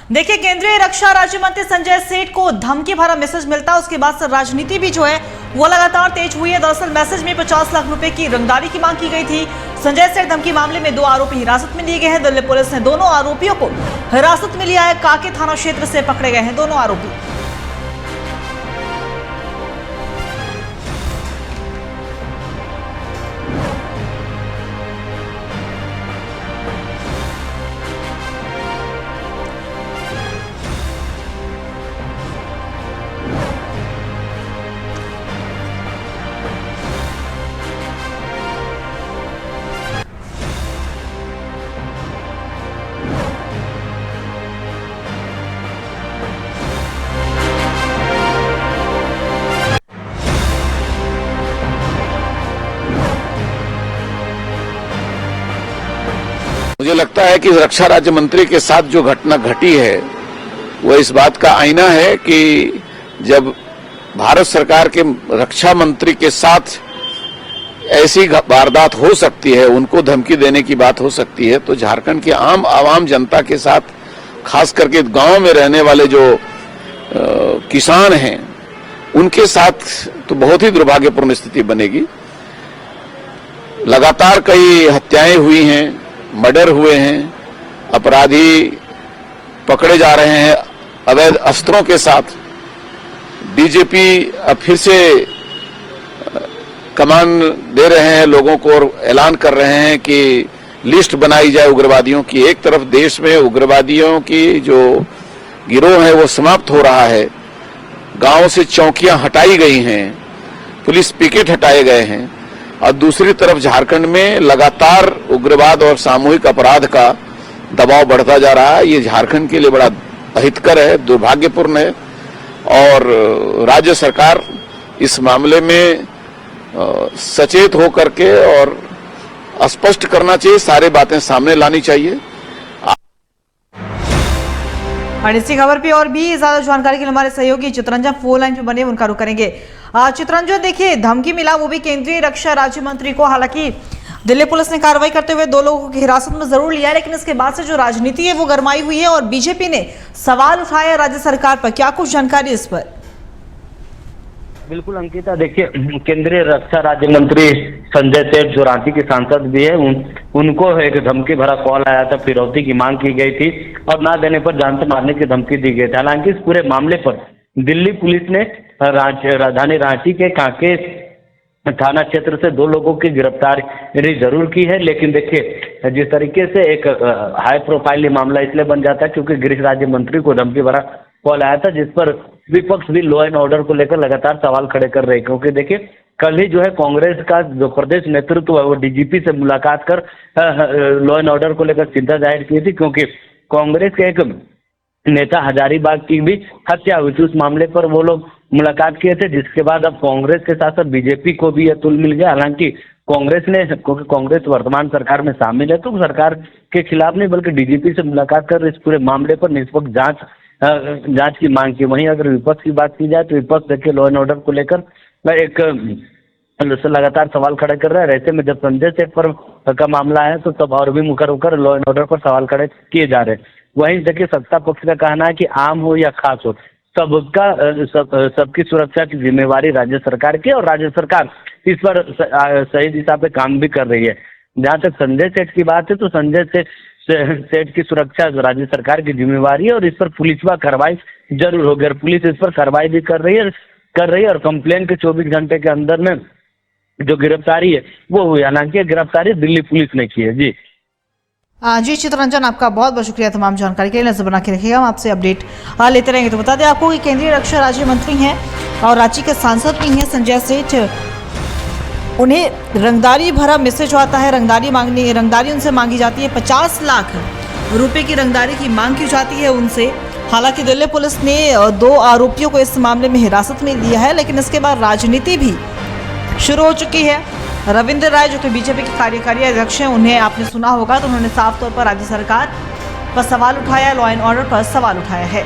देखिए, केंद्रीय रक्षा राज्य मंत्री संजय सेठ को धमकी भरा मैसेज मिलता है, उसके बाद से राजनीति भी जो है वो लगातार तेज हुई है। दरअसल मैसेज में 50 लाख रुपए की रंगदारी की मांग की गई थी। संजय सेठ धमकी मामले में 2 आरोपी हिरासत में लिए गए हैं। दिल्ली पुलिस ने दोनों आरोपियों को हिरासत में लिया है। कांके थाना क्षेत्र से पकड़े गए हैं दोनों आरोपी। मुझे लगता है कि रक्षा राज्य मंत्री के साथ जो घटना घटी है वह इस बात का आईना है कि जब भारत सरकार के रक्षा मंत्री के साथ ऐसी वारदात हो सकती है, उनको धमकी देने की बात हो सकती है, तो झारखंड की आवाम जनता के साथ, खास करके गांव में रहने वाले जो किसान हैं उनके साथ तो बहुत ही दुर्भाग्यपूर्ण स्थिति बनेगी। लगातार कई हत्याएं हुई हैं, मर्डर हुए हैं, अपराधी पकड़े जा रहे हैं अवैध अस्त्रों के साथ। डीजीपी अब फिर से कमान दे रहे हैं लोगों को और ऐलान कर रहे हैं कि लिस्ट बनाई जाए उग्रवादियों की। एक तरफ देश में उग्रवादियों की जो गिरोह है वो समाप्त हो रहा है, गांव से चौकियां हटाई गई हैं, पुलिस पिकेट हटाए गए हैं, और दूसरी तरफ झारखंड में लगातार उग्रवाद और सामूहिक अपराध का दबाव बढ़ता जा रहा है। ये झारखंड के लिए बड़ा अहितकर है, दुर्भाग्यपूर्ण है, और राज्य सरकार इस मामले में सचेत होकर के और स्पष्ट करना चाहिए, सारी बातें सामने लानी चाहिए। और इसी खबर पे और भी ज्यादा जानकारी के लिए हमारे सहयोगी चित्रंजन फोन लाइन पे बने, उनका रुख करेंगे। चित्रंजन, देखिए धमकी मिला, वो भी केंद्रीय रक्षा राज्य मंत्री को। हालांकि दिल्ली पुलिस ने कार्रवाई करते हुए 2 लोगों की हिरासत में जरूर लिया है, लेकिन इसके बाद से जो राजनीति है वो गरमाई हुई है और बीजेपी ने सवाल उठाया राज्य सरकार पर। क्या कुछ जानकारी इस पर? बिल्कुल अंकिता, देखिए केंद्रीय रक्षा राज्य मंत्री संजय सेठ जो रांची के सांसद भी है, उनको एक धमकी भरा कॉल आया था, फिरौती की मांग की गई थी और ना देने पर जान से मारने की धमकी दी गई थी। हालांकि इस पूरे मामले पर दिल्ली पुलिस ने राजधानी रांची के कांके थाना क्षेत्र से 2 लोगों की गिरफ्तारी जरूर की है। लेकिन देखिए जिस तरीके से एक हाई प्रोफाइल मामला इसलिए बन जाता है क्योंकि गृह राज्य मंत्री को धमकी भरा कॉल आया था, जिस पर विपक्ष भी लॉ एंड ऑर्डर को लेकर लगातार सवाल खड़े कर रहे हैं। क्योंकि देखिए कल ही जो है कांग्रेस का जो प्रदेश नेतृत्व है वो डीजीपी से मुलाकात कर लॉ एंड ऑर्डर को लेकर चिंता जाहिर की थी, क्योंकि कांग्रेस के एक नेता हजारीबाग की भी हत्या हुई थी। उस मामले पर वो लोग मुलाकात किए थे, जिसके बाद अब कांग्रेस के साथ साथ बीजेपी को भी यह तुल मिल गया। हालांकि कांग्रेस ने, क्योंकि कांग्रेस वर्तमान सरकार में शामिल है, तो सरकार के खिलाफ नहीं बल्कि डीजीपी से मुलाकात कर इस पूरे मामले पर निष्पक्ष जांच की मांग की। वहीं अगर विपक्ष की बात की जाए तो विपक्ष देखिए लॉ एंड ऑर्डर को लेकर एक लगातार सवाल खड़े कर रहा है। ऐसे में जब संजय सेठ पर का मामला है तो तब और भी मुखर होकर लॉ एंड ऑर्डर पर सवाल खड़े किए जा रहे हैं। वहीं देखिए सत्ता पक्ष का कहना है कि आम हो या खास हो, सबकी सुरक्षा की जिम्मेवारी राज्य सरकार की, और राज्य सरकार इस पर सही दिशा पे काम भी कर रही है। जहाँ तक संजय सेठ की बात है तो संजय सेठ की सुरक्षा राज्य सरकार की जिम्मेवारी है और इस पर पुलिस पर कार्रवाई जरूर होगी, और पुलिस इस पर कार्रवाई भी कर रही है और कंप्लेन के 24 घंटे के अंदर में जो गिरफ्तारी है वो हुई। हालांकि गिरफ्तारी दिल्ली पुलिस ने की है। जी चित्रंजन, आपका बहुत बहुत शुक्रिया तमाम जानकारी के लिए। नजर बना के रखिएगा, हम आपसे अपडेट लेते रहेंगे। तो बता दें आपको कि केंद्रीय रक्षा राज्य मंत्री हैं और रांची के सांसद भी हैं संजय सेठ। उन्हें रंगदारी भरा मैसेज आता है, रंगदारी उनसे मांगी जाती है। 50 लाख रुपए की रंगदारी की मांग की जाती है उनसे। हालांकि दिल्ली पुलिस ने 2 आरोपियों को इस मामले में हिरासत में लिया है, लेकिन इसके बाद राजनीति भी शुरू हो चुकी है। रविंद्र राय जो कि बीजेपी के कार्यकारी अध्यक्ष हैं, उन्हें आपने सुना होगा, तो उन्होंने साफ तौर पर राज्य सरकार पर सवाल उठाया, लॉ एंड ऑर्डर पर सवाल उठाया है।